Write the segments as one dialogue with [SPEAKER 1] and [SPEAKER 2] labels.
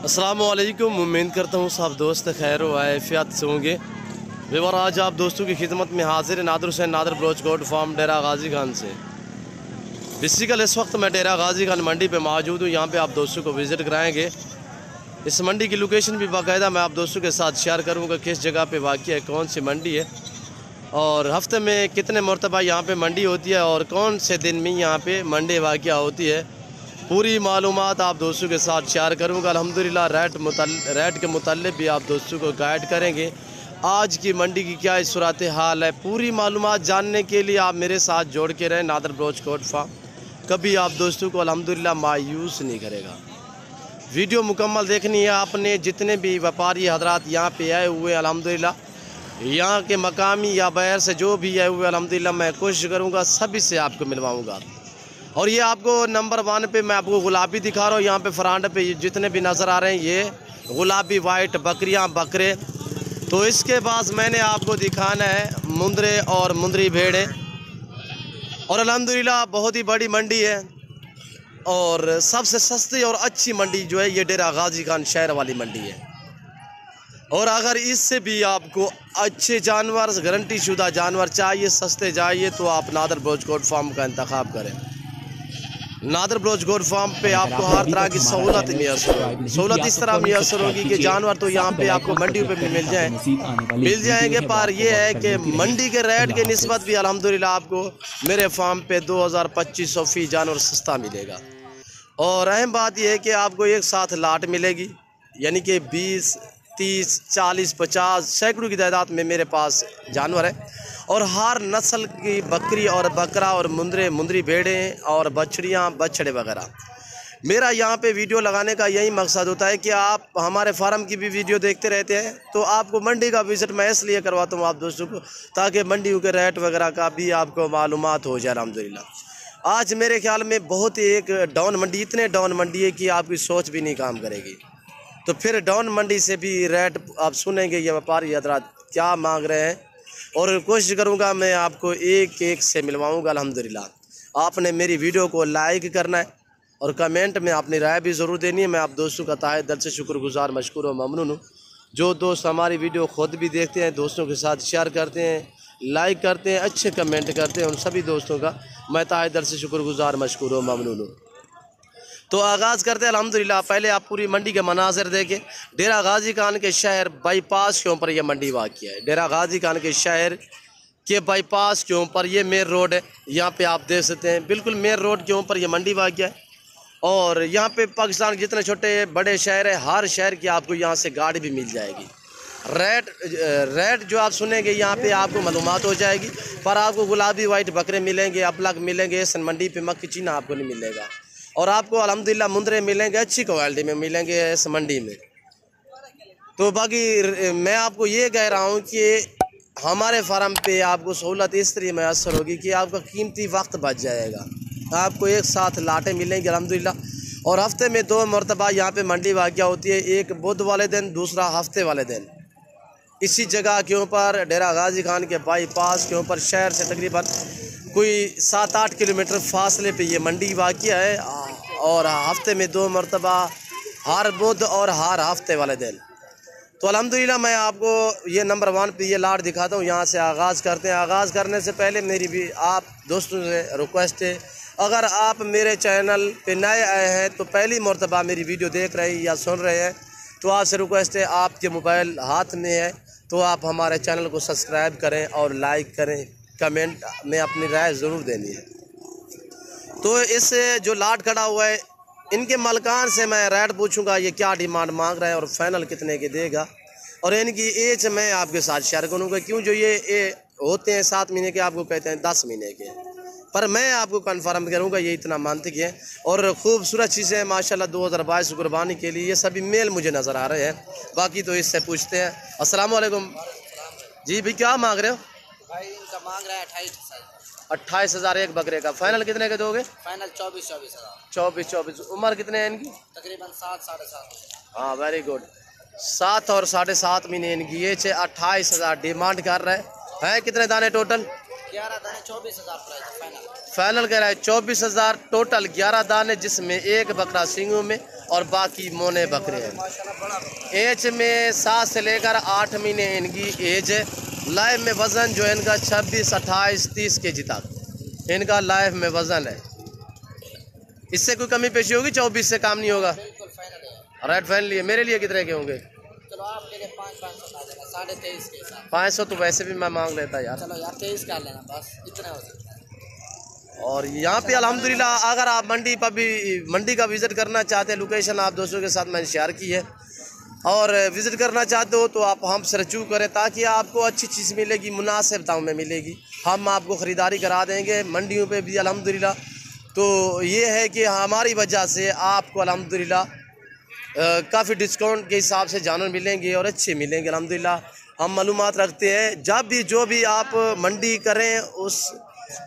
[SPEAKER 1] अस्सलामुअलैकुम। उम्मीद करता हूँ सब दोस्त खैर व आफियत से होंगे। बेवर आज आप दोस्तों की खिदमत में हाजिर है नादर हुसैन नादर ब्रोच गोट फार्म डेरा गाजी खान से। बेसिकल इस वक्त मैं डेरा गाजी खान मंडी पे मौजूद हूँ। यहाँ पे आप दोस्तों को विज़िट कराएंगे। इस मंडी की लोकेशन भी बाकायदा मैं आप दोस्तों के साथ शेयर करूँगा, किस जगह पे वाक़ है, कौन सी मंडी है और हफ्ते में कितने मरतबा यहाँ पे मंडी होती है और कौन से दिन में यहाँ पे मंडी वाक़ होती है। पूरी मालूमात आप दोस्तों के साथ शेयर करूँगा। अल्हम्दुलिल्लाह रेट के मुताल्लिक़ भी आप दोस्तों को गाइड करेंगे। आज की मंडी की क्या सूरत हाल है, पूरी मालूमात जानने के लिए आप मेरे साथ जोड़ के रहें। नादर ब्रोच गोट फार्म कभी आप दोस्तों को अल्हम्दुलिल्लाह मायूस नहीं करेगा। वीडियो मुकम्मल देखनी है आपने। जितने भी व्यापारी हजरात यहाँ पे आए हुए अल्हम्दुलिल्लाह, यहाँ के मकामी या बाहर से जो भी आए हुए अल्हम्दुलिल्लाह, मैं कोशिश करूँगा सभी से आपको मिलवाऊँगा। और ये आपको नंबर 1 पे मैं आपको गुलाबी दिखा रहा हूँ। यहाँ पे फ्रंट पे जितने भी नज़र आ रहे हैं ये गुलाबी वाइट बकरियाँ बकरे। तो इसके बाद मैंने आपको दिखाना है मुंदरे और मुंदरी भेड़ें। और अल्हम्दुलिल्लाह बहुत ही बड़ी मंडी है और सबसे सस्ती और अच्छी मंडी जो है ये डेरा गाजी खान शहर वाली मंडी है। और अगर इससे भी आपको अच्छे जानवर, गारंटी शुदा जानवर चाहिए, सस्ते चाहिए, तो आप नादर ब्रोच गोट फार्म का इंतखाब करें। नादर ब्रोच गोट फार्म पे आपको हर तरह की सहूलत सहूलत इस तरह मैसर होगी कि जानवर तो यहाँ पे आपको मंडियों पे भी मिल जाएंगे। पर यह है कि मंडी के रेट के निस्बत भी अल्हम्दुलिल्लाह आपको मेरे फार्म पे 2200-2500 फी जानवर सस्ता मिलेगा। और अहम बात यह है कि आपको एक साथ लाट मिलेगी, यानी कि 20, 30, 40, 50 सैकड़ों की तादाद में मेरे पास जानवर है। और हर नस्ल की बकरी और बकरा और मुंदरी भेड़ें और बछड़ियाँ बछड़े वगैरह। मेरा यहाँ पे वीडियो लगाने का यही मकसद होता है कि आप हमारे फार्म की भी वीडियो देखते रहते हैं, तो आपको मंडी का विज़िट मैं इसलिए करवाता हूँ आप दोस्तों को, ताकि मंडियों के रेट वगैरह का भी आपको मालूमात हो जाए। अल्हम्दुलिल्लाह आज मेरे ख्याल में बहुत ही एक डाउन मंडी, इतने डाउन मंडी है कि आपकी सोच भी नहीं काम करेगी। तो फिर डाउन मंडी से भी रेट आप सुनेंगे ये व्यापारी हजरात क्या मांग रहे हैं, और कोशिश करूंगा मैं आपको एक एक से मिलवाऊंगा। अल्हम्दुलिल्लाह आपने मेरी वीडियो को लाइक करना है और कमेंट में अपनी राय भी ज़रूर देनी है। मैं आप दोस्तों का तहे दिल से शुक्रगुजार, मशकूर और ममनून हूँ। जो दोस्त हमारी वीडियो ख़ुद भी देखते हैं, दोस्तों के साथ शेयर करते हैं, लाइक करते हैं, अच्छे कमेंट करते हैं, उन सभी दोस्तों का मैं तहे दिल से शुक्रगुजार, मशकूर और ममनून हूँ। तो आगाज़ करते हैं अल्हम्दुलिल्लाह। पहले आप पूरी मंडी के मनाज़र देखें। डेरा गाजी खान के शहर बाईपास के ऊपर यह मंडी वाक़ है। डेरा गाजी खान के शहर के बाईपास के ऊपर ये मेन रोड है। यहाँ पे आप देख सकते हैं बिल्कुल मेन रोड के ऊपर ये मंडी वाक़ है। और यहाँ पे पाकिस्तान के जितने छोटे बड़े शहर है, हर शहर की आपको यहाँ से गाड़ी भी मिल जाएगी। रेट जो आप सुनेंगे यहाँ पे आपको मालूमात हो जाएगी। पर आपको गुलाबी वाइट बकरे मिलेंगे, अपलग मिलेंगे, इस मंडी पे मक्खी चीना आपको नहीं मिलेगा। और आपको अल्हम्दुलिल्लाह मुंदरे मिलेंगे, अच्छी क्वालिटी में मिलेंगे इस मंडी में। तो बाकी मैं आपको ये कह रहा हूँ कि हमारे फार्म पे आपको सहूलत इस तरह मैसर होगी कि आपका कीमती वक्त बच जाएगा। आपको एक साथ लाटें मिलेंगी अल्हम्दुलिल्लाह। और हफ्ते में 2 मरतबा यहाँ पे मंडी वाक़ होती है, एक बुध वाले दिन, दूसरा हफ्ते वाले दिन। इसी जगह के ऊपर डेरा गाजी खान के बाईपास के ऊपर शहर से तकरीबन कोई 7-8 किलोमीटर फासले पे ये मंडी वाक़ है। और हफ्ते में 2 मरतबा, हर बुध और हर हफ्ते वाले दिन। तो अल्हम्दुलिल्लाह मैं आपको ये नंबर 1 पे ये लाट दिखाता हूँ। यहाँ से आगाज़ करते हैं। आगाज़ करने से पहले मेरी भी आप दोस्तों से रिक्वेस्ट है, अगर आप मेरे चैनल पे नए आए हैं तो पहली मरतबा मेरी वीडियो देख रहे हैं या सुन रहे हैं, तो आपसे रिक्वेस्ट है, आपके मोबाइल हाथ में है तो आप हमारे चैनल को सब्सक्राइब करें और लाइक करें, कमेंट में अपनी राय ज़रूर देनी है। तो इस जो लाट खड़ा हुआ है, इनके मलकान से मैं रेट पूछूंगा ये क्या डिमांड मांग रहे हैं और फाइनल कितने के देगा। और इनकी एज मैं आपके साथ शेयर करूंगा, क्यों जो ये होते हैं 7 महीने के, आपको कहते हैं 10 महीने के, पर मैं आपको कन्फर्म करूंगा ये इतना मानतिक है। और खूबसूरत चीज़ें हैं माशाल्लाह। 2022 कुर्बानी के लिए ये सभी मेल मुझे नज़र आ रहे हैं। बाकी तो इससे पूछते हैं। अस्सलाम वालेकुम जी। भाई क्या मांग रहे हो?
[SPEAKER 2] भाई इनका मांग रहा है
[SPEAKER 1] 28,000 एक बकरे का। फाइनल कितने के दोगे?
[SPEAKER 2] फाइनल 24,000।
[SPEAKER 1] 24,000। उम्र कितने हैं इनकी?
[SPEAKER 2] तकरीबन 7-7.5।
[SPEAKER 1] हाँ वेरी गुड। 7 और 7.5 महीने इनकी ये 28,000 डिमांड कर रहे हैं। कितने दाने टोटल?
[SPEAKER 2] 11 दाने 24,000 प्राइस है फाइनल।
[SPEAKER 1] फाइनल कह रहा है 24,000 टोटल 11 दाने, जिसमें एक बकरा सींगों में और बाकी मोने बकरे हैं।
[SPEAKER 2] माशाल्लाह बड़ा बकरा।
[SPEAKER 1] एज में 7 से लेकर 8 महीने इनकी एज है। लाइफ में वज़न जो है इनका 26, 28, 30 kg तक इनका लाइफ में वज़न है। इससे कोई कमी पेशी होगी? 24 से काम नहीं होगा?
[SPEAKER 2] बिल्कुल फाइनल है।
[SPEAKER 1] Right final. मेरे लिए कितने के होंगे?
[SPEAKER 2] चलो आपके लिए 500 का देना, 23.5 के साथ।
[SPEAKER 1] 500 तो वैसे भी मैं मांग लेता यार।
[SPEAKER 2] चलो यार 23 कर लेना, बस इतना हो सकता है।
[SPEAKER 1] और यहाँ पे अल्हम्दुलिल्लाह अगर आप मंडी का विज़िट करना चाहते हैं, लोकेशन आप दोस्तों के साथ मैंने शेयर की है, और विज़िट करना चाहते हो तो आप हमसे रजू करें, ताकि आपको अच्छी चीज़ मिलेगी, मुनासिब दाम में मिलेगी। हम आपको ख़रीदारी करा देंगे मंडियों पे भी अल्हम्दुलिल्लाह। तो ये है कि हमारी वजह से आपको अल्हम्दुलिल्लाह काफ़ी डिस्काउंट के हिसाब से जानवर मिलेंगे और अच्छे मिलेंगे अल्हम्दुलिल्लाह। हम मालूमात रखते हैं, जब भी जो भी आप मंडी करें उस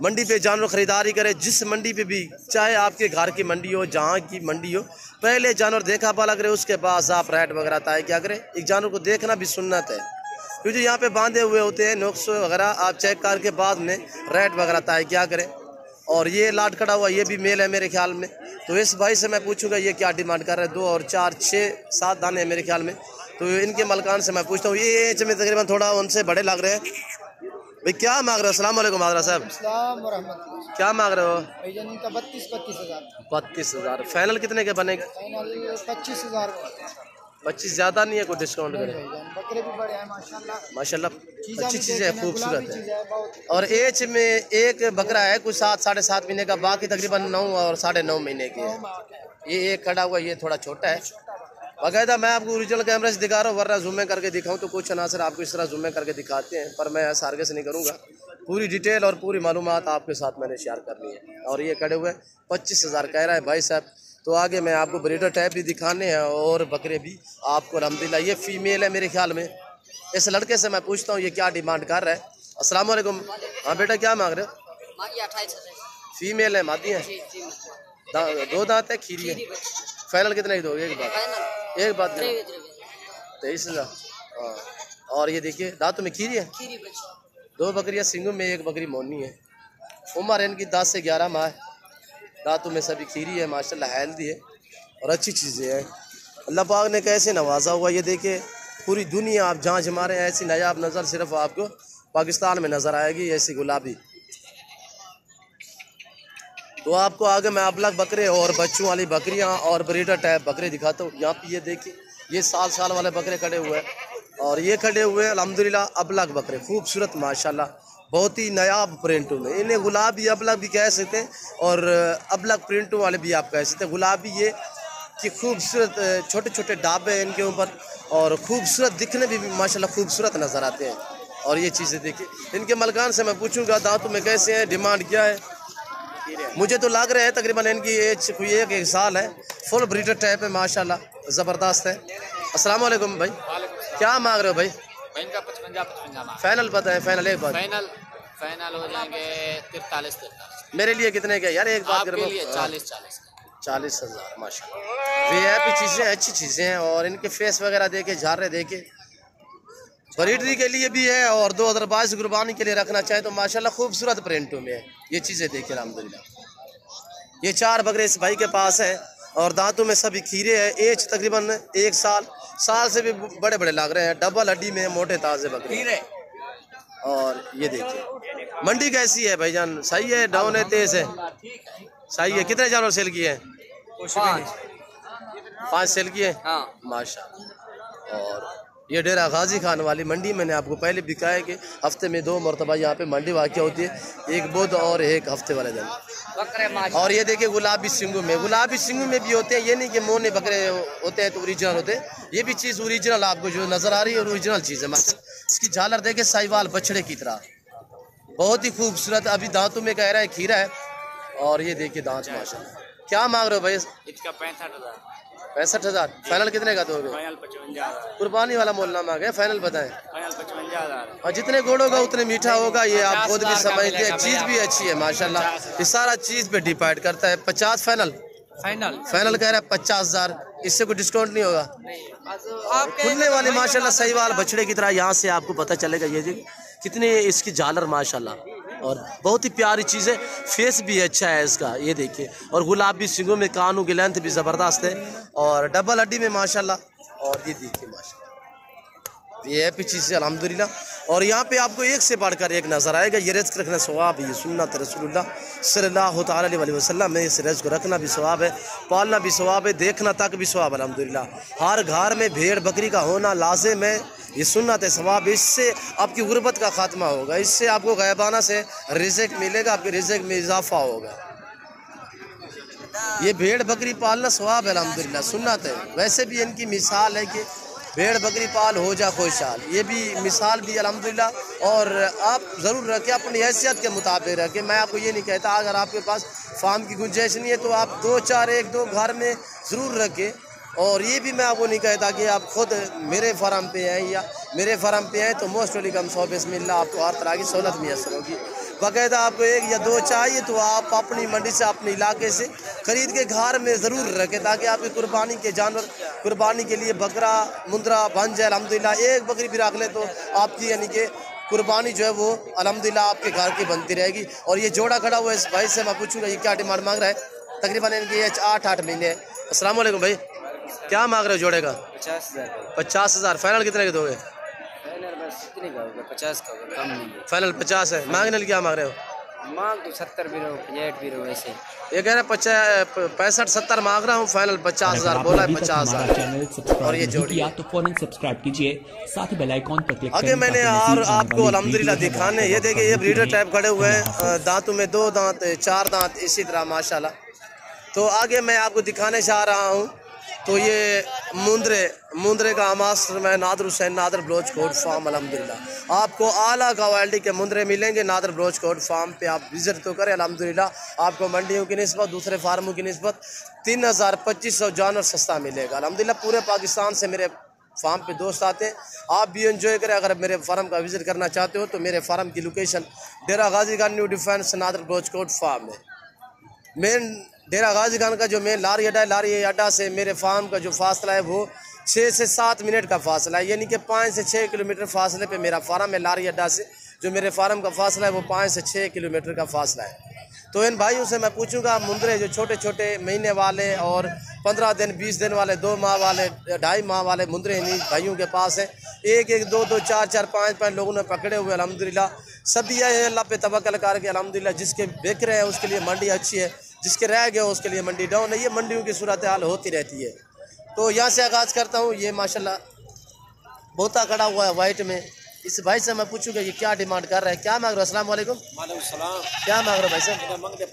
[SPEAKER 1] मंडी पे जानवर ख़रीदारी करें, जिस मंडी पे भी, चाहे आपके घर की मंडी हो, जहाँ की मंडी हो, पहले जानवर देखा पाला करें, उसके बाद आप रेट वगैरह तय क्या करें। एक जानवर को देखना भी सुन्नत है, क्योंकि यहाँ पे बांधे हुए होते हैं नुक्स वगैरह, आप चेक करके बाद में रेट वगैरह तय क्या करें। और ये लाट खड़ा हुआ ये भी मेल है मेरे ख्याल में। तो इस भाई से मैं पूछूंगा ये क्या डिमांड कर रहे हैं। 2 और 4, 6, 7 दाने हैं मेरे ख्याल में। तो इनके मलकान से मैं पूछता हूँ, ये एज में तकरीबन थोड़ा उनसे बड़े लग रहे हैं। भाई क्या मांग रहे हो? अस्सलाम वालेकुम आदरा साहब।
[SPEAKER 2] अस्सलाम व रहमतुल्लाह।
[SPEAKER 1] क्या मांग रहे हो?
[SPEAKER 2] भाईजान इनका 32-25,000।
[SPEAKER 1] 32,000 फाइनल कितने के बनेगा?
[SPEAKER 2] फाइनल 25,000 का।
[SPEAKER 1] 25 ज़्यादा नहीं है? कोई डिस्काउंट करें?
[SPEAKER 2] भाईजान बकरे भी बड़े हैं माशाल्लाह।
[SPEAKER 1] माशाल्लाह अच्छी चीज़ है, खूबसूरत है।
[SPEAKER 2] है।
[SPEAKER 1] और एज में एक बकरा है कुछ 7, 7.5 महीने का, बाकी तकरीबन 9 और 9.5 महीने की है। ये एक खड़ा हुआ, ये थोड़ा छोटा है। बाकायदा मैं आपको ओरिजिनल कैमरे से दिखा रहा हूँ, वरना जूम करके दिखाऊँ तो कुछ अनासर आपको इस तरह जूम करके दिखाते हैं, पर मैं ऐसा आगे से नहीं करूँगा। पूरी डिटेल और पूरी मालूमात आपके साथ मैंने शेयर करनी है। और ये खड़े हुए 25,000 कह रहा है भाई साहब। तो आगे मैं आपको ब्रीडर टाइप भी दिखाने हैं और बकरे भी आपको अल्हम्दुलिल्लाह। ये फीमेल है मेरे ख्याल में। इस लड़के से मैं पूछता हूँ ये क्या डिमांड कर रहा है। अस्सलाम वालेकुम। हाँ बेटा क्या मांग रहे हो?
[SPEAKER 2] 28,000।
[SPEAKER 1] फीमेल है, मादी है? 2 दांत है, खीरी है। फाइनल कितने की दोगे? एक बात 23,000। हाँ। और ये देखिए दांतों में खीरी है। 2 बकरियाँ सिंगों में, 1 बकरी मोनी है। उम्र इनकी 10 से 11 माह है। दांतों में सभी खीरी है, माशाल्लाह हेल्दी है और अच्छी चीज़ें हैं। अल्लाह पाक ने कैसे नवाजा हुआ ये देखिए। पूरी दुनिया आप जहाँ जमा रहे हैं, ऐसी नायाब नज़र सिर्फ आपको पाकिस्तान में नज़र आएगी, ऐसी गुलाबी। तो आपको आगे मैं अबलग बकरे और बच्चों वाली बकरियां और ब्रीडर टाइप बकरे दिखाता हूँ। यहाँ पे ये देखिए, ये 7 साल वाले बकरे खड़े हुए हैं और ये खड़े हुए हैं अल्हम्दुलिल्लाह अबलग बकरे, खूबसूरत माशाल्लाह, बहुत ही नायाब प्रिंटों में। इन्हें गुलाबी अबलग भी कह सकते हैं और अबलग प्रिंटों वाले भी आप कह सकते हैं। गुलाबी ये कि खूबसूरत छोटे छोटे डाबे हैं इनके ऊपर और खूबसूरत दिखने भी माशाल्लाह खूबसूरत नज़र आते हैं। और ये चीज़ें देखिए। इनके मलकान से मैं पूछूंगा दांतों में कैसे हैं, डिमांड क्या है। मुझे तो लग रहा है तकरीबन इनकी एज कोई 1 साल है। फुल ब्रीडर टाइप है माशाल्लाह, ज़बरदस्त है। अस्सलाम वालेकुम भाई। क्या मांग रहे हो भाई?
[SPEAKER 2] इनका 55
[SPEAKER 1] फाइनल पता है? फाइनल एक बात,
[SPEAKER 2] फाइनल हो जाएंगे 43।
[SPEAKER 1] मेरे लिए कितने के यार? एक बात करो। 40,000 माशाल्लाह। वीआईपी चीज़ें, अच्छी चीज़ें हैं और इनके फेस वगैरह देखे, झारे देखे, ब्रीडरी के लिए भी है और 2022 कुर्बानी के लिए रखना चाहे तो माशाल्लाह खूबसूरत प्रिंटों में है। ये चीज़ें देखिए अल्हम्दुलिल्लाह। ये 4 बकरे इस भाई के पास है और दांतों में सभी खीरे हैं। एज तकरीबन 1 साल से भी बड़े बड़े लग रहे हैं। डबल हड्डी में मोटे ताज़े बकरे। और ये देखिए मंडी कैसी है भाईजान? सही है, डाउन है, तेज़ है? सही है। कितने जानवर सेल किए हैं? 5 सेल किए?
[SPEAKER 2] हाँ
[SPEAKER 1] माशाल्लाह। और ये डेरा गाजी खान वाली मंडी मैंने आपको पहले दिखाया कि हफ्ते में 2 मरतबा यहाँ पे मंडी वाक़या होती है, एक बुध और एक हफ्ते वाले दिन। और ये देखिए गुलाबी सिंगों में, गुलाबी सिंगों में भी होते हैं। ये नहीं कि मोने बकरे होते हैं तो ओरिजिनल होते हैं। ये भी चीज़ ओरिजिनल आपको जो नज़र आ रही है ओरिजिनल चीज़ है। इसकी झालर देखे साहिवाल बछड़े की तरह, बहुत ही खूबसूरत। अभी दांतों में कह रहा है खीरा है। और ये देखिए दांत माशाल्लाह। क्या मांग रहे हो भाई?
[SPEAKER 2] इसका 65,000।
[SPEAKER 1] 65,000। फाइनल कितने का दोगे?
[SPEAKER 2] फाइनल 55,000।
[SPEAKER 1] कुर्बानी वाला मोल ना मांगे, फाइनल बताएं।
[SPEAKER 2] फाइनल 55,000।
[SPEAKER 1] और जितने गोड़ होगा उतने मीठा होगा, ये आप खुद भी समझते हैं। चीज़ भी अच्छी है माशाल्लाह। ये सारा चीज़ पे डिपेंड करता है। 50 फाइनल कह रहा है 50,000। इससे कोई डिस्काउंट नहीं होगा? खुलने वाले माशाल्लाह साहिवाल बछड़े की तरह। यहाँ से आपको पता चलेगा ये जी कितनी इसकी झालर माशाल्लाह। और बहुत ही प्यारी चीज़ है, फेस भी अच्छा है इसका, ये देखिए। और गुलाबी सींगों में, कानों की लेंथ भी ज़बरदस्त है और डबल हड्डी में माशाल्लाह। और ये देखिए माशाल्लाह, ये है पीछे से अल्हम्दुलिल्लाह। और यहाँ पे आपको एक से बढ़कर एक नज़र आएगा। ये रिज़्क़ रखना सवाब है, ये सुन्नत रसूलुल्लाह सल्लल्लाहु तआला अलैहि वसल्लम में। इस रिज़्क़ को रखना भी सवाब है, पालना भी सवाब है, देखना तक भी सवाब है अल्हम्दुलिल्लाह। हर घर में भेड़ बकरी का होना लाजिम है, ये सुन्नत है, सवाब। इससे आपकी गुर्बत का खात्मा होगा, इससे आपको गैबाना से रिज़्क़ मिलेगा, आपके रिज़्क़ में इजाफा होगा। ये भेड़ बकरी पालना सवाब है अल्हम्दुलिल्लाह, सुन्नत है। वैसे भी इनकी मिसाल है कि भेड़ बकरी पाल हो जा खुशहाल, ये भी मिसाल भी अल्हम्दुलिल्लाह। और आप ज़रूर रखें, अपनी हैसियत के मुताबिक रखें। मैं आपको ये नहीं कहता अगर आपके पास फार्म की गुंजाइश नहीं है तो आप 2-4 1-2 घर में ज़रूर रखें। और ये भी मैं आपको नहीं कहता कि आप खुद मेरे फार्म पे हैं या मेरे फार्म पे हैं तो मोस्ट वेलकम, सौ बिस्मिल्लाह, आपको हर तरह की सहूलत मैसर होगी। बाकायदा आपको 1 या 2 चाहिए तो आप अपनी मंडी से, अपने इलाके से ख़रीद के घर में ज़रूर रखें, ताकि आपकी कुर्बानी के जानवर, कुर्बानी के लिए बकरा मुंद्रा बन जाए अल्हम्दुलिल्लाह। एक बकरी भी रख ले तो आपकी यानी कि कुर्बानी जो है वो अल्हम्दुलिल्लाह आपके घर की बनती रहेगी। और ये जोड़ा खड़ा हुआ है, इस भाई से मैं पूछूंगा ये क्या डिमांड मांग रहा है। तकरीबन इनकी एज 8 महीने है। अस्सलाम वालेकुम भाई, क्या मांग रहे हो जोड़े का?
[SPEAKER 2] 50,000।
[SPEAKER 1] 50,000। फाइनल कितने के दोगे?
[SPEAKER 2] फाइनल बस कितने का होगा? 50 का होगा, कम नहीं है।
[SPEAKER 1] फाइनल 50 है। मांगने क्या मांग रहे हो?
[SPEAKER 2] मांग तो 70 भी रहो, 65 भी रहो, ऐसे
[SPEAKER 1] ये कह रहे हैं 65-70 मांग रहा हूँ, फाइनल 50,000 बोला है। 50,000। और ये जोड़ी
[SPEAKER 3] तो फौरन सब्सक्राइब कीजिए, साथ ही बेल आइकॉन पर क्लिक
[SPEAKER 1] आगे मैंने और आपको अल्हम्दुलिल्लाह दिखाने, ये देखिए ये ब्रीडर टाइप खड़े हुए हैं, दांतों में 2 दांत 4 दांत इसी तरह माशाल्लाह। तो आगे मैं आपको दिखाने जा रहा हूँ। तो ये मुंद्रे का मास्टर मैं नादर हुसैन, नादर बलोच कोट फार्म अल्हम्दुलिल्लाह। आपको आला क्वालिटी के मुंद्रे मिलेंगे नादर बलोच कोट फार्म पे, आप विज़िट तो करें अल्हम्दुलिल्लाह। आपको मंडियों की निस्बत, दूसरे फार्मों की निस्बत 3,000-2,500 जानवर सस्ता मिलेगा अल्हम्दुलिल्लाह। पूरे पाकिस्तान से मेरे फार्म पे दोस्त आते हैं, आप भी एंजॉय करें। अगर मेरे फार्म का विज़िट करना चाहते हो तो मेरे फार्म की location Dera Ghazi Khan new defence Nadar Baloch goat farm है। मेन डेरा गाजी खान का जो मेन लारी अड्डा है, लारी अड्डा से मेरे फार्म का जो फासला है वो 6 से 7 मिनट का फासला है, यानी कि 5 से 6 किलोमीटर फासले पे मेरा फार्म है। लारी अड्डा से जो मेरे फार्म का फासला है वो 5 से 6 किलोमीटर का फासला है। तो इन भाइयों से मैं पूछूंगा, मुंद्रे जो छोटे छोटे महीने वाले और 15 दिन 20 दिन वाले, 2 माह वाले, 2.5 माह वाले मुंद्रे इन भाइयों के पास है। 1-1, 2-2, 4-4, 5-5 लोगों ने पकड़े हुए अल्हम्दुलिल्लाह। सब ये है अल्लाह पे तवक्कल करके अल्हम्दुलिल्लाह। जिसके बिक रहे हैं उसके लिए मंडी अच्छी है, जिसके रह गए उसके लिए मंडी डाउन है। ये मंडियों की सूरत हाल होती रहती है। तो यहाँ से आगाज़ करता हूँ। ये माशाल्लाह बोता खड़ा हुआ है वाइट में। इस भाई से मैं पूछूंगा ये क्या डिमांड कर रहा है, क्या मांग रहे हो? अस्सलाम वालेकुम।
[SPEAKER 2] वालेकुम सलाम।
[SPEAKER 1] क्या मांग रहे हो भाई साहब?
[SPEAKER 2] मांगते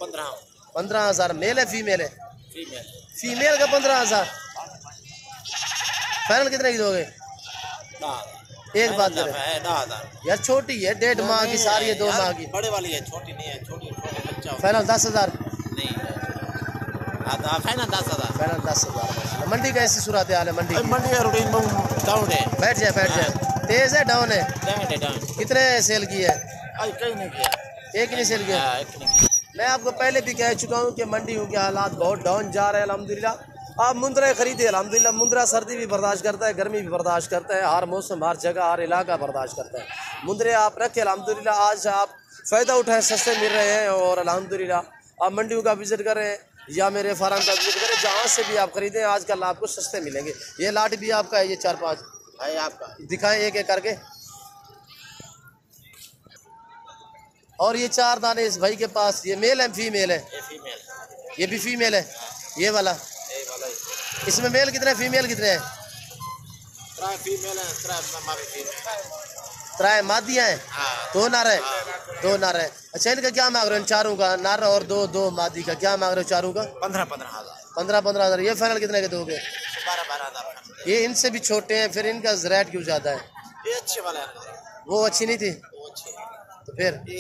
[SPEAKER 1] 15,000। मेल है फीमेल है?
[SPEAKER 2] फीमेल।
[SPEAKER 1] फीमेल का 15,000। फाइनल कितने की दोगे? एक बात करें यार, छोटी है, 1.5 माह की सारी है, 2 माह की।
[SPEAKER 2] बड़े वाली है, छोटी नहीं है, छोटी बच्चा।
[SPEAKER 1] फाइनल 10,000।
[SPEAKER 2] नहीं फाइनल 10,000।
[SPEAKER 1] फाइनल 10,000। मंडी का ऐसी सूरत हाल है? मंडी
[SPEAKER 2] रूटीन डाउन है।
[SPEAKER 1] बैठ जाए। तेज है डाउन है?
[SPEAKER 2] डाउन।
[SPEAKER 1] कितने सेल की है?
[SPEAKER 2] कहीं नहीं किया,
[SPEAKER 1] एक नहीं सेल किया। मैं आपको पहले भी कह चुका हूँ कि मंडियों के हालात बहुत डाउन जा रहे हैं अल्हम्दुलिल्लाह। आप मुंद्रा खरीदे अल्हम्दुलिल्लाह। मुंद्रा सर्दी भी बर्दाश्त करता है, गर्मी भी बर्दाश्त करता है, हर मौसम, हर जगह, हर इलाका बर्दाश्त करता है। मुंद्रे आप रखें अल्हम्दुलिल्लाह। आज आप फ़ायदा उठाएं, सस्ते मिल रहे हैं और अल्हम्दुलिल्लाह आप मंडियों का विज़िट करें या मेरे फार्म का विज़िट करें, जहाँ से भी आप खरीदें आजकल आपको सस्ते मिलेंगे। ये लाट भी आपका है, ये 4-5
[SPEAKER 2] है आपका।
[SPEAKER 1] दिखाएं एक एक करके। और ये 4 दाने इस भाई के पास, ये मेल है फीमेल है?
[SPEAKER 2] ये फीमेल।
[SPEAKER 1] ये भी फीमेल है? ये वाला? इसमें मेल कितने, फीमेल कितने हैं?
[SPEAKER 2] 3 फीमेल है,
[SPEAKER 1] 3 मादियाँ हैं? 2 नर है? 2 नर है। अच्छा, इनका क्या मांग रहे हो? इन चारों का, नर और 2 मादी का क्या मांग रहे हो? चारों का
[SPEAKER 2] 15,000।
[SPEAKER 1] 15,000। ये फाइनल कितने के दोगे?
[SPEAKER 2] 12,000।
[SPEAKER 1] ये इनसे भी छोटे हैं, फिर इनका रेट क्यों ज़्यादा है?
[SPEAKER 2] ये अच्छे वाला है,
[SPEAKER 1] वो अच्छी नहीं थी
[SPEAKER 2] वो अच्छे।
[SPEAKER 1] तो फिर
[SPEAKER 2] ये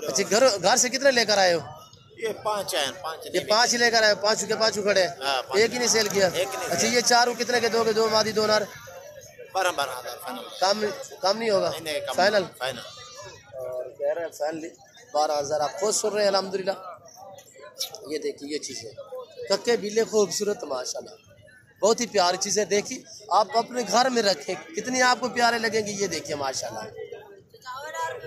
[SPEAKER 1] अच्छा, घर से कितने लेकर आए हो?
[SPEAKER 2] ये 5 हैं, 5।
[SPEAKER 1] ये 5 ही लेकर आए? 5 के 5 खड़े हैं?
[SPEAKER 2] हाँ,
[SPEAKER 1] एक ही नहीं सेल किया? अच्छा, ये 4 कितने के दोगे? 2 मादी 2 नर?
[SPEAKER 2] 12,000।
[SPEAKER 1] कम नहीं होगा? फाइनल और कह रहे हैं फाइनली 12,000। आप खुद सुन रहे हैं अल्हम्दुलिल्लाह। ये देखिए ये चीज़ें कक्के बिल्ले खूबसूरत माशाल्लाह, बहुत ही प्यारी चीज़ें। देखिए आप अपने घर में रखें, कितनी आपको प्यारे लगेंगे। ये देखिए माशाल्लाह।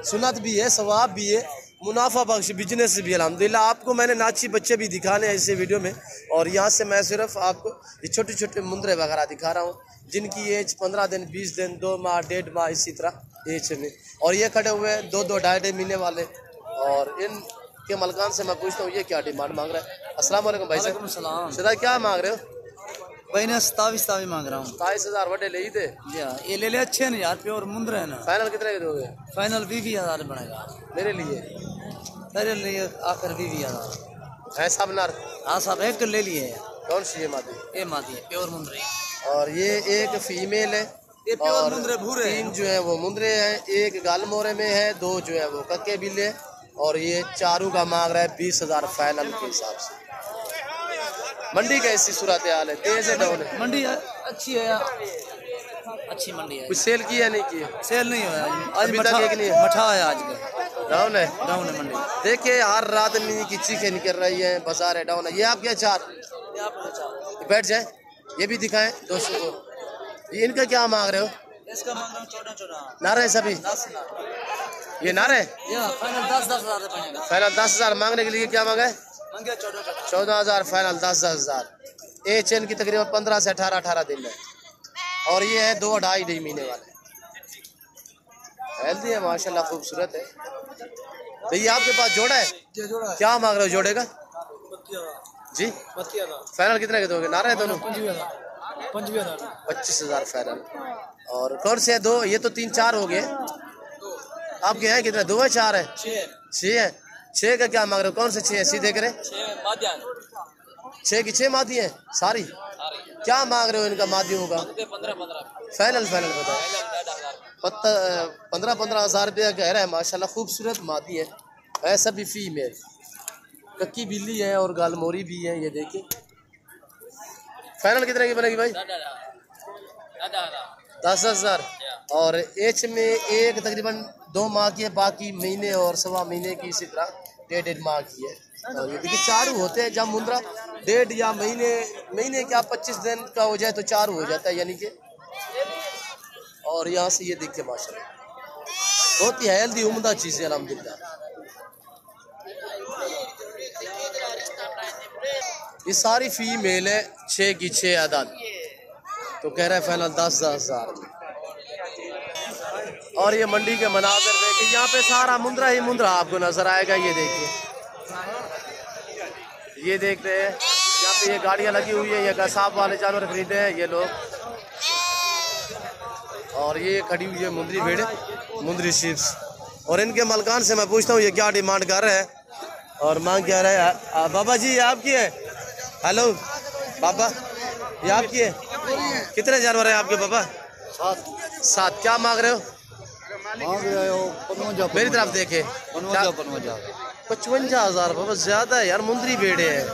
[SPEAKER 1] सुन्नत भी है, सवाब भी है, मुनाफा बख्श बिजनेस भी। अल्हम्दुलिल्लाह आपको मैंने नाची बच्चे भी दिखाने हैं इस वीडियो में, और यहाँ से मैं सिर्फ आपको ये छोटे छोटे मुंद्रे वगैरह दिखा रहा हूँ जिनकी एज 15 दिन, 20 दिन, 2 माह, 1.5 माह इसी तरह एज में। और ये खड़े हुए हैं 2-2, 2.5 महीने वाले। और इन के मलकान से मैं पूछता हूँ ये क्या डिमांड मांग रहा है। अस्सलाम वालेकुम भाई साहब। सदा क्या मांग रहे हो?
[SPEAKER 2] भाई ने 27 मांग रहा हूँ।
[SPEAKER 1] 27,000 वड्डे ले ही थे।
[SPEAKER 2] ये ले ले अच्छे हैं यार, प्योर मुंद्रे है ना।
[SPEAKER 1] फाइनल कितने के दोगे?
[SPEAKER 2] फाइनल 20,000 बनेगा
[SPEAKER 1] मेरे लिए।
[SPEAKER 2] तेरे लिए आकर 20,000
[SPEAKER 1] है सब नर?
[SPEAKER 2] हाँ सब एक तो ले लिए।
[SPEAKER 1] कौन सी है मादी?
[SPEAKER 2] ये मादी है प्योर मुंद्रे,
[SPEAKER 1] और ये एक फीमेल है।
[SPEAKER 2] ये प्योर
[SPEAKER 1] और
[SPEAKER 2] मुंद्रे भूरे
[SPEAKER 1] 3 जो है वो मुंद्रे हैं, एक गाल मोरे में है, 2 जो है वो कक्के बिल्ले। और ये चारों का मांग रहा है 20,000 फाइनल के हिसाब से। मंडी कैसी सूरत हाल है? तेज है डाउन है?
[SPEAKER 2] मंडी अच्छी है, अच्छी मंडी है।
[SPEAKER 1] कुछ सेल किया नहीं किया?
[SPEAKER 2] सेल नहीं हुआ आज,
[SPEAKER 1] अभी
[SPEAKER 2] मठा
[SPEAKER 1] तक एक नहीं है।
[SPEAKER 2] मठा है आज का,
[SPEAKER 1] डाउन है?
[SPEAKER 2] डाउन है मंडी।
[SPEAKER 1] देखिए हर रात में की चीखें निकल रही है, बाजार है डाउन है। ये आपके चार बैठ जाए, ये भी दिखाएं दोस्तों को। ये इनका क्या मांग रहे हो?
[SPEAKER 2] इसका मांग रहा हूँ 14
[SPEAKER 1] नारे सभी
[SPEAKER 2] 10
[SPEAKER 1] ये नारे
[SPEAKER 2] फाइनल 10,000 बनेगा।
[SPEAKER 1] फाइनल 10,000 मांगने के लिए क्या मांगा है?
[SPEAKER 2] मंगे 14
[SPEAKER 1] 14,000 फाइनल 10,000। एच एन की तकरीबन 15 से 18 दिन है। और ये है 2-2.5 महीने वाले। हेल्दी है माशाल्लाह, खूबसूरत है। भैया आपके पास जोड़ा है? क्या मांग रहे हो जोड़े का? जी फाइनल कितने के दोगे? नारे दोनों 25,000 फाइनल। और कौन से है? 2 ये तो 3-4 हो गए। आपके हैं कितने? 2 है 4 है? 6 है। 6 का क्या मांग रहे हो? कौन से 6 है? सीधे करें। 6 की 6 मादी है सारी। क्या मांग रहे हो इनका मादियों का? 15 फाइनल बताओ। 15,000 रुपया कह रहा है। माशाल्लाह खूबसूरत मादी है, ऐसा भी फीमेल कक्की बिल्ली है और गालमोरी भी है। ये देखिए फाइनल कितने की बनेगी भाई? 10,000। और एच में एक तकरीबन 2 माह की है, बाकी महीने और सवा महीने की, इसी तरह 1.5 माह की है। और ये देखिए चारू होते हैं। जब मुंद्रा 1.5 या महीने क्या 25 दिन का हो जाए तो चारू हो जाता है यानी कि। और यहाँ से ये देखिए माशाल्लाह बहुत ही हेल्दी उम्दा चीज़ है अल्हम्दुलिल्लाह। ये सारी फीमेल है, 6 की 6 आदत। तो कह रहा है फाइनल 10,000 में। और ये मंडी के मनाज़र देखिए, यहाँ पे सारा मुंद्रा ही मुंद्रा आपको नजर आएगा। ये देखिए, ये देख रहे हैं यहाँ पे ये गाड़ियाँ लगी हुई है, ये गसाब वाले जानवर खरीदे हैं ये लोग। और ये खड़ी हुई है मुंद्री भेड़, मुंद्री शिप्स। और इनके मलकान से मैं पूछता हूँ ये क्या डिमांड कर रहे हैं और मांग क्या रहे हैं। बाबा जी ये आपकी है? हेलो बाबा, ये आपकी है? कितने जानवर हैं आपके बाबा? 7। क्या मांग रहे हो? मेरी तरफ देखे 55,000 बाबा, ज्यादा है यार। मुंद्री भेड़े हैं,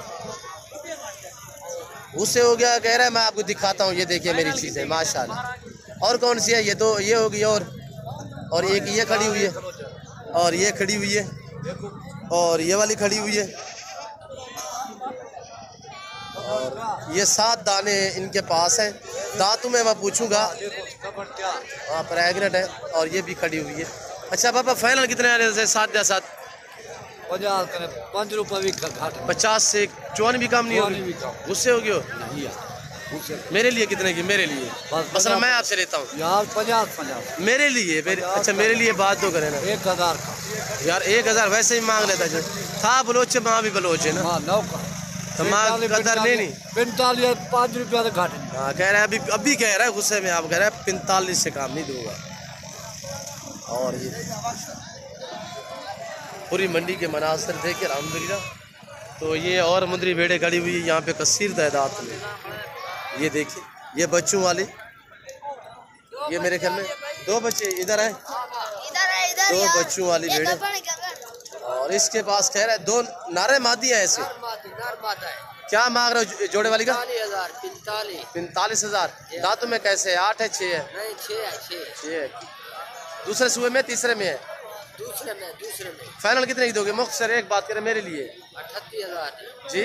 [SPEAKER 1] उससे हो गया। कह रहा है मैं आपको दिखाता हूँ। ये देखिए मेरी चीज़ है माशाल्लाह। और कौन सी है? ये तो ये होगी। और एक ये खड़ी हुई है, और ये खड़ी हुई है, और ये वाली खड़ी हुई है। और ये 7 दाने इनके पास हैं। दांतों में मैं पूछूंगा। हाँ प्रेग्नेंट है। और ये भी खड़ी हुई है। अच्छा पापा फाइनल कितने आ रहे हैं? 7 या 7?
[SPEAKER 2] 5 रुपये भी घाट।
[SPEAKER 1] 50 से 54 भी कम नहीं होगी? गुस्से हो गए हो? मेरे लिए कितने की? मेरे लिए मसला मैं आपसे लेता हूँ
[SPEAKER 2] यार 50
[SPEAKER 1] मेरे लिए। अच्छा मेरे लिए बात तो करें ना
[SPEAKER 2] 1,000 का
[SPEAKER 1] यार। 1,000 वैसे ही मांग लेता था। बलोचे माँ भी बलोचे ना।
[SPEAKER 2] हाँ 9 का
[SPEAKER 1] तो माँ कदर नहीं
[SPEAKER 2] 45 5 रुपया तो घाट।
[SPEAKER 1] हाँ कह रहे हैं अभी कह रहा है गुस्से में। आप कह रहे हैं 45 से काम नहीं दूंगा। और ये पूरी मंडी के मनासर देखिए अल्हम्दुलिल्लाह। तो ये और मुंद्री भेड़े खड़ी हुई है यहाँ पे कसीर तादाद में। ये देखिए ये बच्चों वाली, ये मेरे ख्याल में 2 बच्चे इधर हैं, 2 बच्चों वाली भेड़े। और इसके पास कह रहा है 2 नारे मादी है ऐसे। क्या मांग रहे हो जोड़े वाली का? 45,000। दांतों में कैसे है? 8 है 6 है? 6 है। दूसरे सूबे में तीसरे में है? दूसरे में। फाइनल कितने की दोगे? मुख्तसर एक बात करें मेरे लिए। 38,000 जी।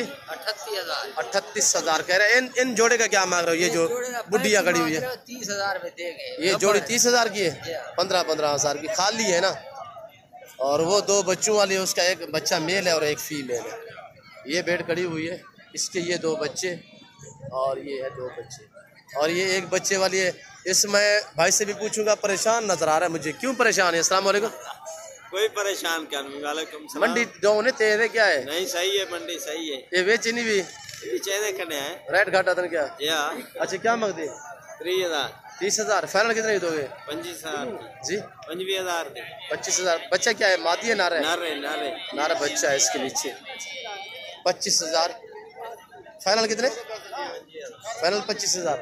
[SPEAKER 1] 38,000 कह रहे हैं। इन जोड़े का क्या मांग रहे हो? ये जो बुढ़िया खड़ी हुई है
[SPEAKER 2] 30,000 में देंगे।
[SPEAKER 1] ये जोड़ी 30,000 की है? 15,000 की खाली है ना? और वो 2 बच्चों वाली है, उसका एक बच्चा मेल है और एक फीमेल है। ये बेड खड़ी हुई है, इसके ये 2 बच्चे और ये है 2 बच्चे और ये एक बच्चे वाली है। इसमें भाई से भी पूछूंगा, परेशान नजर आ रहा है मुझे, क्यों परेशान है? अस्सलाम वालेकुम।
[SPEAKER 4] कोई परेशान क्या नहीं, वालेकुम सलाम।
[SPEAKER 1] मंडी डाउन है तेरे क्या है?
[SPEAKER 4] नहीं सही है, मंडी सही है।
[SPEAKER 1] ये बेचनी भी
[SPEAKER 4] चेहरे करने हैं
[SPEAKER 1] रेट घाटा था क्या?
[SPEAKER 4] या
[SPEAKER 1] अच्छा क्या मांग दे? 30,000 फाइनल कितने दोगे?
[SPEAKER 4] 25,000
[SPEAKER 1] जी
[SPEAKER 4] 25,000
[SPEAKER 1] 25,000। बच्चा क्या है, मादी है नारा है?
[SPEAKER 4] नारे नारे
[SPEAKER 1] नारा बच्चा है इसके नीचे। 25,000 फाइनल कितने? फाइनल 25,000।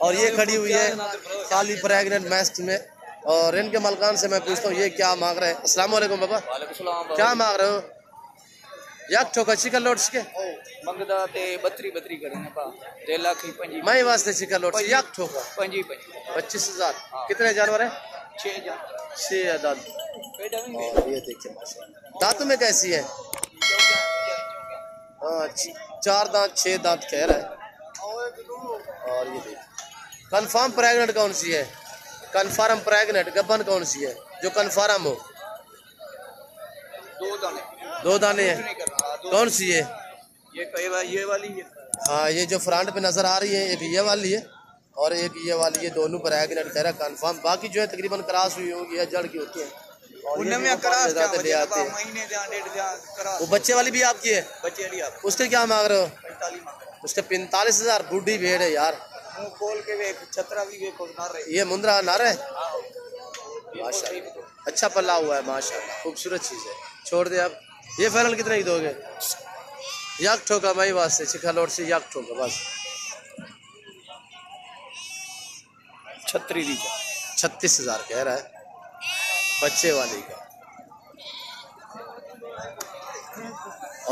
[SPEAKER 1] और ये खड़ी हुई है खाली प्रेग्नेंट मैस्ट में। और इनके मलकान से मैं पूछता हूँ ये क्या मांग रहे हैं। अस्सलाम वालेकुम बाबा, क्या मांग रहे हो? याक ठोका चिकन लोट्स के
[SPEAKER 2] मंगदा ते 32 करेंगे पा 3 लाख 25
[SPEAKER 1] मैं वास्ते चिकन लोट्स याक ठोका
[SPEAKER 2] 25
[SPEAKER 1] 25,000। कितने जानवर है?
[SPEAKER 2] 6
[SPEAKER 1] दांत। और ये देखिए माशाल्लाह दांतों में कैसी है? हाँ 4 दांत 6 दांत कह रहा है। और ये देखिए कन्फर्म प्रेग्नेंट कौन सी है? कन्फर्म प्रेग्नेंट गबन कौन सी है जो कन्फर्म हो? 2 दाने हैं। कौन सी है?
[SPEAKER 2] ये वाली है।
[SPEAKER 1] हाँ ये जो फ्रंट पे नजर आ रही है एक ये वाली है और एक ये वाली, ये दोनों प्रेग्नेंट कह रहा है कन्फर्म। बाकी जो है तकरीबन क्रॉस हुई होगी या जड़ की होती है। और ये भी क्रॉस ले आते हैं।
[SPEAKER 2] महीने जा 1.5 जा करा।
[SPEAKER 1] वो बच्चे वाली भी आपकी है?
[SPEAKER 2] बच्चे वाली आप
[SPEAKER 1] उसके क्या मांग रहे हो?
[SPEAKER 2] 45 मांग।
[SPEAKER 1] उसके 45,000। बूढ़ी भेड़ है यार,
[SPEAKER 2] मुंह खोल के वे छतरा भी वे खोल ना रहे।
[SPEAKER 1] ये मुंद्रा नार है माशाल्लाह, अच्छा पल्ला हुआ है माशाल्लाह, खूबसूरत चीज़ है। छोड़ दे अब। ये फाइनल कितने की दोगे? याक ठोका मई वास्ते चिखा लोट से याक ठोका बस 36,000 कह रहा है बच्चे वाली का।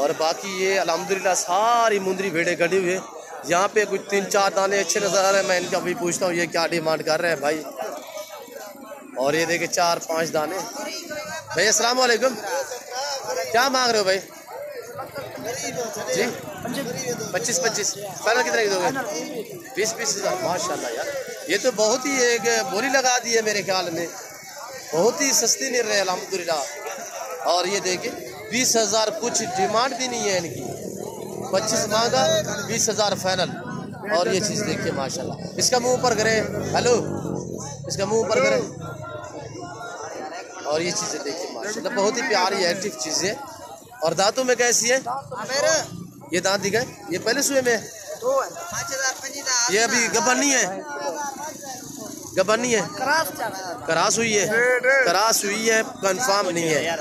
[SPEAKER 1] और बाकी ये अल्हम्दुलिल्लाह सारी मुंदरी भेड़े खड़ी हुई है। यहाँ पे कुछ 3-4 दाने अच्छे नजर आ रहे हैं। मैं इनका भी पूछता हूँ ये क्या डिमांड कर रहे हैं भाई। और ये देखिए 4-5 दाने। भाई अस्सलाम वालेकुम, क्या मांग रहे हो भाई? जी 25 फाइनल कितने की दोगे? 20,000 माशाल्लाह यार, ये तो बहुत ही एक बोली लगा दी है मेरे ख्याल में, बहुत ही सस्ती मिल रही है अल्हम्दुलिल्लाह। और ये देखिए 20,000, कुछ डिमांड भी नहीं है इनकी। 25 मांगा 20,000 फाइनल। और ये चीज़ देखिए माशाल्लाह, इसका मुंह ऊपर करे, हेलो इसका मुंह ऊपर करे। और ये चीज़ें देखिए माशाल्लाह बहुत ही प्यारी एक्टिव चीज़ें। और दांतों में कैसी है? ये दांत दिखाए, ये पहले सुए में है, ये अभी गबन नहीं है, गबन नहीं है, क्रास हुई है, क्रास हुई है, कंफर्म नहीं है।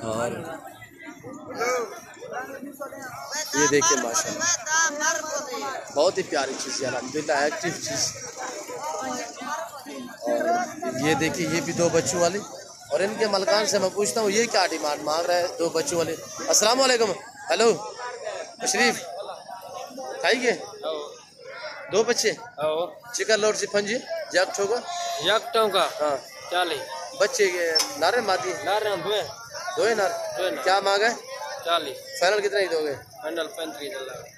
[SPEAKER 1] और ये देखिए माशाल्लाह बहुत ही प्यारी चीज़ है अल्हम्दुलिल्लाह, एक्टिव चीज़। और ये देखिए ये भी 2 बच्चों वाली। और इनके मलकान से मैं पूछता हूँ ये क्या डिमांड मांग रहा है 2 बच्चों वाले। अस्सलाम वालेकुम, हेलो शरीफ खाइए 2 बच्चे चिकन लोट सिफंजी जग ठोका
[SPEAKER 4] यक टोका
[SPEAKER 1] हाँ
[SPEAKER 4] 40
[SPEAKER 1] बच्चे के नारे मादी
[SPEAKER 4] नारे
[SPEAKER 1] दो है नार। क्या मांगा है?
[SPEAKER 4] 40
[SPEAKER 1] फाइनल कितने की दोगे?
[SPEAKER 4] फाइनल 35
[SPEAKER 1] जी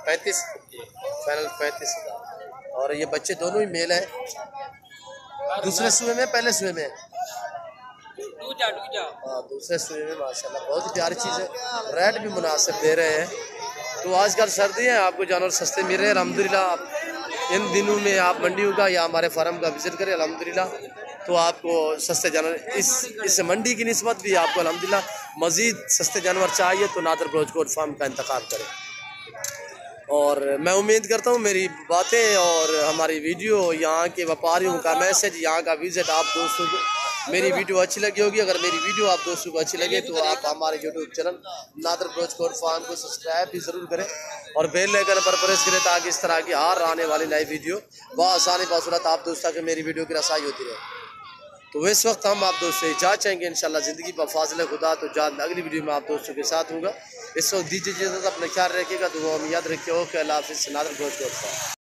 [SPEAKER 4] 35
[SPEAKER 1] फाइनल 35,000। और ये बच्चे दोनों ही मेल हैं, दूसरे सुए में पहले सुए में? हाँ दूसरे सुए में माशाल्लाह बहुत ही प्यारी चीज़ है। रेट भी मुनासिब दे रहे हैं। तो आजकल सर्दी है, आपको जानवर सस्ते मिल रहे हैं अल्हम्दुलिल्लाह। इन दिनों में आप मंडियों का या हमारे फार्म का विज़िट करें अल्हम्दुलिल्लाह, तो आपको सस्ते जानवर इस मंडी की निस्बत भी आपको अल्हम्दुलिल्लाह मज़ीद सस्ते जानवर चाहिए तो नादर ब्रोच गोट फार्म का इंतखाब करें। और मैं उम्मीद करता हूँ मेरी बातें और हमारी वीडियो, यहाँ के व्यापारियों का मैसेज, यहाँ का विज़िट आप दोस्तों को मेरी वीडियो अच्छी लगी होगी। अगर मेरी वीडियो आप दोस्तों को अच्छी लगे तो आप हमारे YouTube channel Nadir Baloch goat farm को सब्सक्राइब भी ज़रूर करें और बेल आइकन पर प्रेस करें ताकि इस तरह की हर आने वाली नई वीडियो बआसानी बासूरत आप दोस्तों के मेरी वीडियो की रसाई होती रहे। तो इस वक्त हम आप दोस्त से इजाज़त चाहेंगे इंशाल्लाह ज़िंदगी पर फाज़िल खुदा। तो जल्द अगली वीडियो में आप दोस्तों के साथ होगा। इस वक्त दीजिए इजाज़त, अपना ख्याल रखिएगा, दुआ में याद रखिए। ओके अल्लाह हाफ़िज़। Nadir Baloch goat farm.